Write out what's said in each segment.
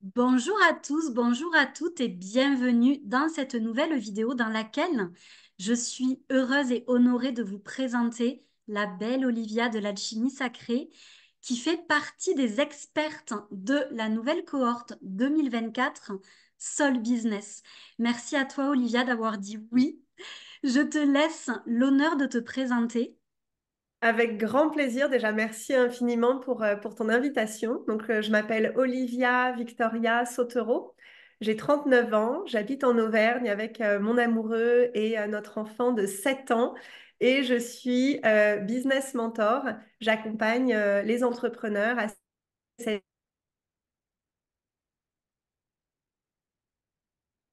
Bonjour à tous, bonjour à toutes et bienvenue dans cette nouvelle vidéo dans laquelle je suis heureuse et honorée de vous présenter la belle Olivia de l'Alchimie Sacrée qui fait partie des expertes de la nouvelle cohorte 2024 Soul Business. Merci à toi Olivia d'avoir dit oui. Je te laisse l'honneur de te présenter. Avec grand plaisir. Déjà, merci infiniment pour ton invitation. Je m'appelle Olivia Victoria Sotero. J'ai 39 ans. J'habite en Auvergne avec mon amoureux et notre enfant de 7 ans. Et je suis business mentor. J'accompagne les entrepreneurs à cette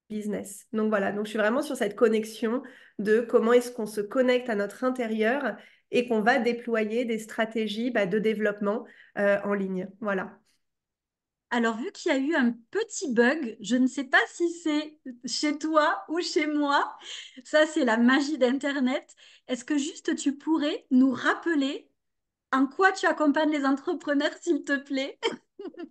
business. Donc voilà, donc je suis vraiment sur cette connexion de comment est-ce qu'on se connecte à notre intérieur et qu'on va déployer des stratégies de développement en ligne. Voilà. Alors, vu qu'il y a eu un petit bug, je ne sais pas si c'est chez toi ou chez moi. Ça, c'est la magie d'Internet. Est-ce que juste tu pourrais nous rappeler en quoi tu accompagnes les entrepreneurs, s'il te plaît?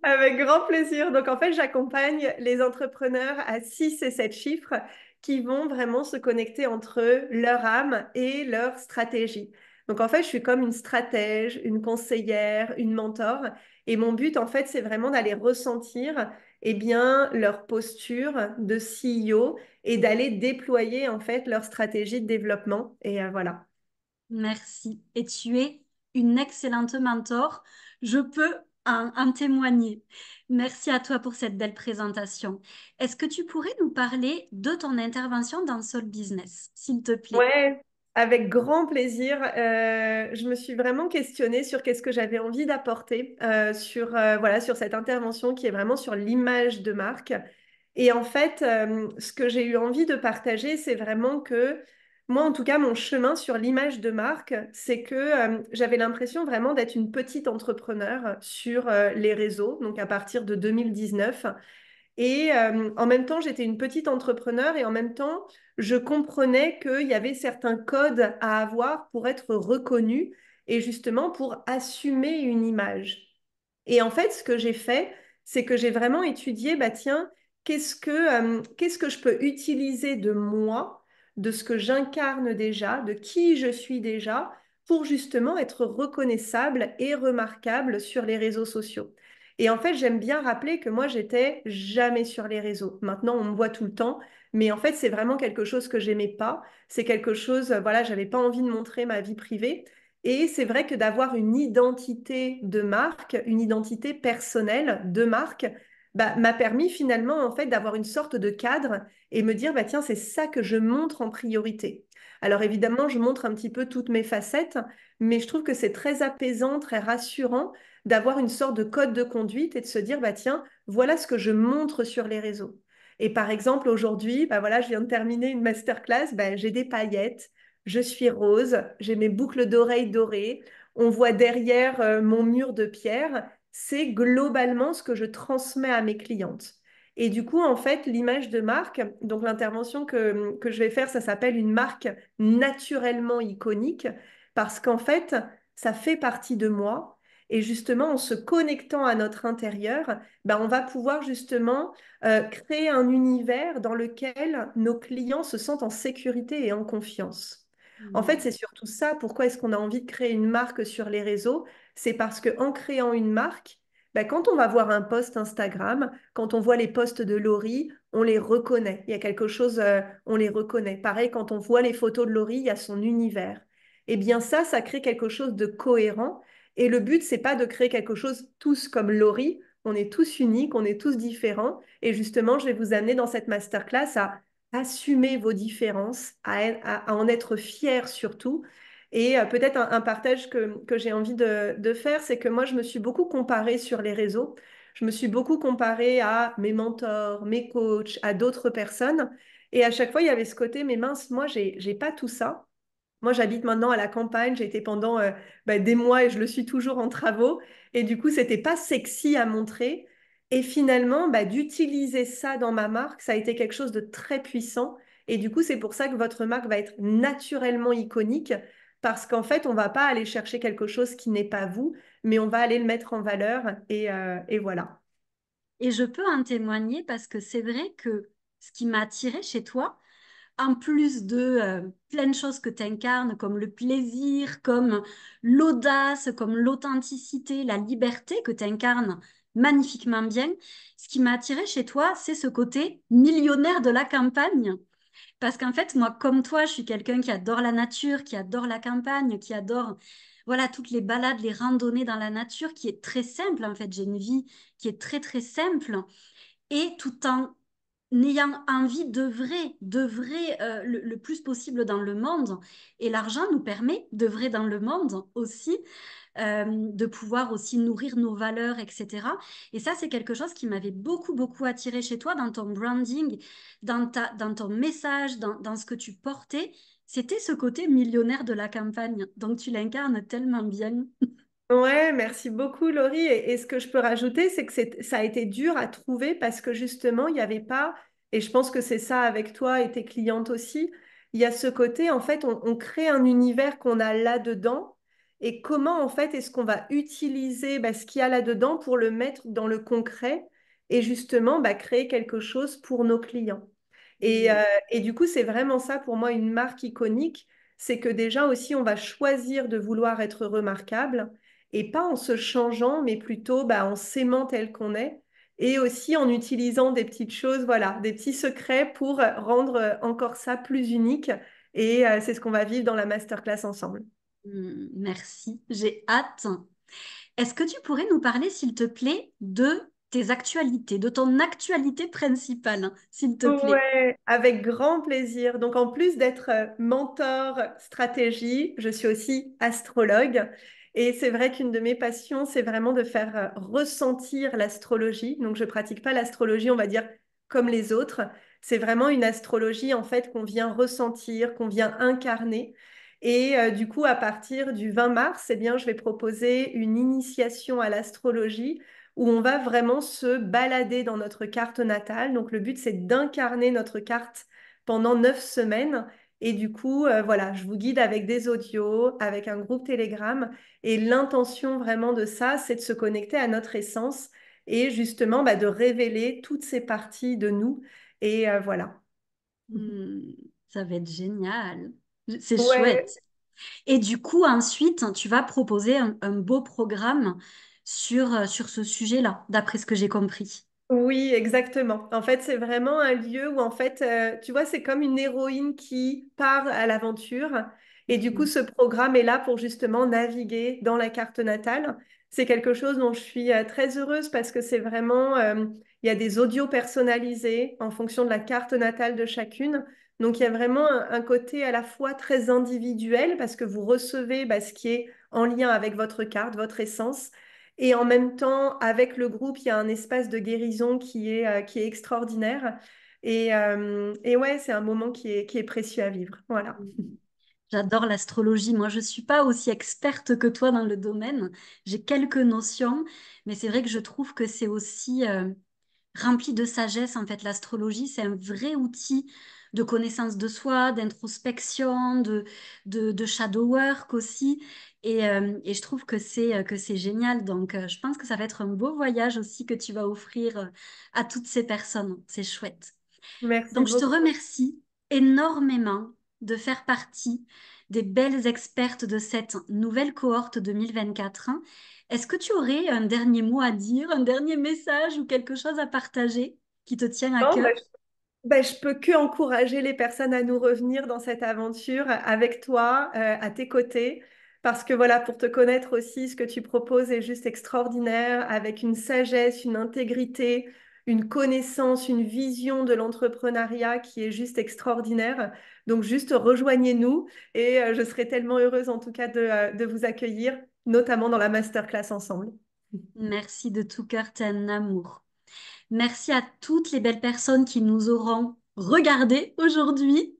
Avec grand plaisir. Donc en fait, j'accompagne les entrepreneurs à 6 et 7 chiffres qui vont vraiment se connecter entre eux, leur âme et leur stratégie. Donc en fait, je suis comme une stratège, une conseillère, une mentor. Et mon but, en fait, c'est vraiment d'aller ressentir leur posture de CEO et d'aller déployer en fait leur stratégie de développement. Et voilà. Merci. Et tu es une excellente mentor. Je peux en témoigner. Merci à toi pour cette belle présentation. Est-ce que tu pourrais nous parler de ton intervention dans Soul Business, s'il te plaît? Ouais, avec grand plaisir. Je me suis vraiment questionnée sur qu'est-ce que j'avais envie d'apporter voilà, sur cette intervention qui est vraiment sur l'image de marque. Et en fait, ce que j'ai eu envie de partager, c'est vraiment que moi, en tout cas, mon chemin sur l'image de marque, c'est que j'avais l'impression vraiment d'être une petite entrepreneur sur les réseaux, donc à partir de 2019. Et en même temps, j'étais une petite entrepreneur et en même temps, je comprenais qu'il y avait certains codes à avoir pour être reconnu et justement pour assumer une image. Et en fait, ce que j'ai fait, c'est que j'ai vraiment étudié, bah tiens, qu'est-ce que je peux utiliser de moi, de ce que j'incarne déjà, de qui je suis déjà, pour justement être reconnaissable et remarquable sur les réseaux sociaux. Et en fait, j'aime bien rappeler que moi, j'étais jamais sur les réseaux. Maintenant, on me voit tout le temps, mais en fait, c'est vraiment quelque chose que j'aimais pas. C'est quelque chose, voilà, j'avais pas envie de montrer ma vie privée. Et c'est vrai que d'avoir une identité de marque, une identité personnelle de marque, bah, m'a permis finalement en fait d'avoir une sorte de cadre et me dire bah tiens c'est ça que je montre en priorité. Alors évidemment je montre un petit peu toutes mes facettes, mais je trouve que c'est très apaisant, très rassurant d'avoir une sorte de code de conduite et de se dire bah tiens voilà ce que je montre sur les réseaux. Et par exemple aujourd'hui bah voilà je viens de terminer une masterclass, bah, j'ai des paillettes. Je suis rose, j'ai mes boucles d'oreilles dorées, on voit derrière mon mur de pierre. C'est globalement ce que je transmets à mes clientes. Et du coup, en fait, l'image de marque, donc l'intervention que je vais faire, ça s'appelle une marque naturellement iconique, parce qu'en fait, ça fait partie de moi. Et justement, en se connectant à notre intérieur, ben, on va pouvoir justement créer un univers dans lequel nos clients se sentent en sécurité et en confiance. En fait, c'est surtout ça. Pourquoi est-ce qu'on a envie de créer une marque sur les réseaux? C'est parce qu'en créant une marque, ben, quand on va voir un post Instagram, quand on voit les posts de Laurie, on les reconnaît. Il y a quelque chose, on les reconnaît. Pareil, quand on voit les photos de Laurie, il y a son univers. Eh bien ça crée quelque chose de cohérent. Et le but, c'est pas de créer quelque chose tous comme Laurie. On est tous uniques, on est tous différents. Et justement, je vais vous amener dans cette masterclass à assumer vos différences, à en être fier surtout. Et peut-être un partage que j'ai envie de faire, c'est que moi, je me suis beaucoup comparée sur les réseaux. Je me suis beaucoup comparée à mes mentors, mes coachs, à d'autres personnes. Et à chaque fois, il y avait ce côté, mais mince, moi, j'ai pas tout ça. Moi, j'habite maintenant à la campagne. J'ai été pendant des mois et je le suis toujours en travaux. Et du coup, c'était pas sexy à montrer. Et finalement, d'utiliser ça dans ma marque, ça a été quelque chose de très puissant. Et du coup, c'est pour ça que votre marque va être naturellement iconique parce qu'en fait, on va pas aller chercher quelque chose qui n'est pas vous, mais on va aller le mettre en valeur. Et voilà. Et je peux en témoigner parce que c'est vrai que ce qui m'a attiré chez toi, en plus de plein de choses que tu incarnes, comme le plaisir, comme l'audace, comme l'authenticité, la liberté que tu incarnes magnifiquement bien, ce qui m'a attiré chez toi, c'est ce côté millionnaire de la campagne. Parce qu'en fait, moi, comme toi, je suis quelqu'un qui adore la nature, qui adore la campagne, qui adore voilà, toutes les balades, les randonnées dans la nature, qui est très simple. En fait, j'ai une vie qui est très, très simple. Et tout en ayant envie d'œuvrer le plus possible dans le monde. Et l'argent nous permet d'œuvrer dans le monde aussi, de pouvoir aussi nourrir nos valeurs, etc. Et ça, c'est quelque chose qui m'avait beaucoup, beaucoup attiré chez toi, dans ton branding, dans ton message, dans ce que tu portais. C'était ce côté millionnaire de la campagne. Donc, tu l'incarnes tellement bien. Ouais, merci beaucoup Laurie. Et ce que je peux rajouter, c'est que ça a été dur à trouver parce que justement, il n'y avait pas, et je pense que c'est ça avec toi et tes clientes aussi, il y a ce côté, en fait, on crée un univers qu'on a là-dedans et comment, en fait, est-ce qu'on va utiliser ce qu'il y a là-dedans pour le mettre dans le concret et justement créer quelque chose pour nos clients. Et, euh, Mm. et du coup, c'est vraiment ça pour moi une marque iconique, c'est que déjà aussi, on va choisir de vouloir être remarquable et pas en se changeant, mais plutôt en s'aimant tel qu'on est et aussi en utilisant des petites choses, voilà, des petits secrets pour rendre encore ça plus unique. Et c'est ce qu'on va vivre dans la masterclass ensemble. Merci, j'ai hâte. Est-ce que tu pourrais nous parler, s'il te plaît, de tes actualités, de ton actualité principale, hein, s'il te plaît? Ouais, avec grand plaisir. Donc, en plus d'être mentor stratégie, je suis aussi astrologue. Et c'est vrai qu'une de mes passions, c'est vraiment de faire ressentir l'astrologie. Donc, je pratique pas l'astrologie, on va dire, comme les autres. C'est vraiment une astrologie, en fait, qu'on vient ressentir, qu'on vient incarner. Et du coup, à partir du 20 mars, eh bien, je vais proposer une initiation à l'astrologie où on va vraiment se balader dans notre carte natale. Donc le but, c'est d'incarner notre carte pendant 9 semaines. Et du coup, voilà, je vous guide avec des audios, avec un groupe Telegram. Et l'intention vraiment de ça, c'est de se connecter à notre essence et justement de révéler toutes ces parties de nous. Et voilà. Hmm, ça va être génial. C'est Ouais, chouette. Et du coup, ensuite, tu vas proposer un beau programme sur ce sujet-là, d'après ce que j'ai compris. oui, exactement. En fait, c'est vraiment un lieu où, en fait, tu vois, c'est comme une héroïne qui part à l'aventure. Et du coup, Hmm. ce programme est là pour justement naviguer dans la carte natale. C'est quelque chose dont je suis très heureuse parce que c'est vraiment, il y a des audios personnalisés en fonction de la carte natale de chacune. Donc, il y a vraiment un côté à la fois très individuel parce que vous recevez ce qui est en lien avec votre carte, votre essence. Et en même temps, avec le groupe, il y a un espace de guérison qui est extraordinaire. Et ouais, c'est un moment qui est précieux à vivre. Voilà. J'adore l'astrologie. Moi, je ne suis pas aussi experte que toi dans le domaine. J'ai quelques notions, mais c'est vrai que je trouve que c'est aussi rempli de sagesse. En fait, l'astrologie, c'est un vrai outil de connaissance de soi, d'introspection, de shadow work aussi. Et je trouve que c'est génial. Donc, je pense que ça va être un beau voyage aussi que tu vas offrir à toutes ces personnes. C'est chouette. Merci Donc, je te beaucoup. remercie énormément de faire partie des belles expertes de cette nouvelle cohorte 2024. Est-ce que tu aurais un dernier mot à dire, un dernier message ou quelque chose à partager qui te tient à Non, cœur? je peux que encourager les personnes à nous revenir dans cette aventure avec toi, à tes côtés, parce que voilà, pour te connaître aussi, ce que tu proposes est juste extraordinaire, avec une sagesse, une intégrité, une connaissance, une vision de l'entrepreneuriat qui est juste extraordinaire. Donc juste rejoignez-nous et je serai tellement heureuse en tout cas de vous accueillir, notamment dans la masterclass ensemble. Merci de tout cœur, t'es un amour. Merci à toutes les belles personnes qui nous auront regardées aujourd'hui.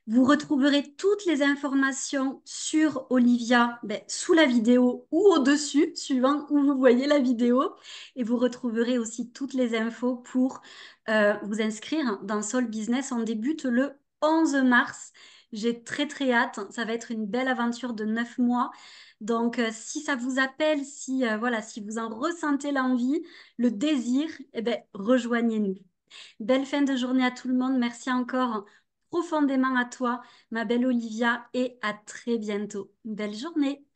Vous retrouverez toutes les informations sur Olivia sous la vidéo ou au-dessus, suivant où vous voyez la vidéo. Et vous retrouverez aussi toutes les infos pour vous inscrire dans Soul Business. On débute le 11 mars. J'ai très très hâte. Ça va être une belle aventure de 9 mois. Donc, si ça vous appelle, si voilà, si vous en ressentez l'envie, le désir, eh ben, rejoignez-nous. Belle fin de journée à tout le monde. Merci encore profondément à toi, ma belle Olivia, et à très bientôt. Belle journée.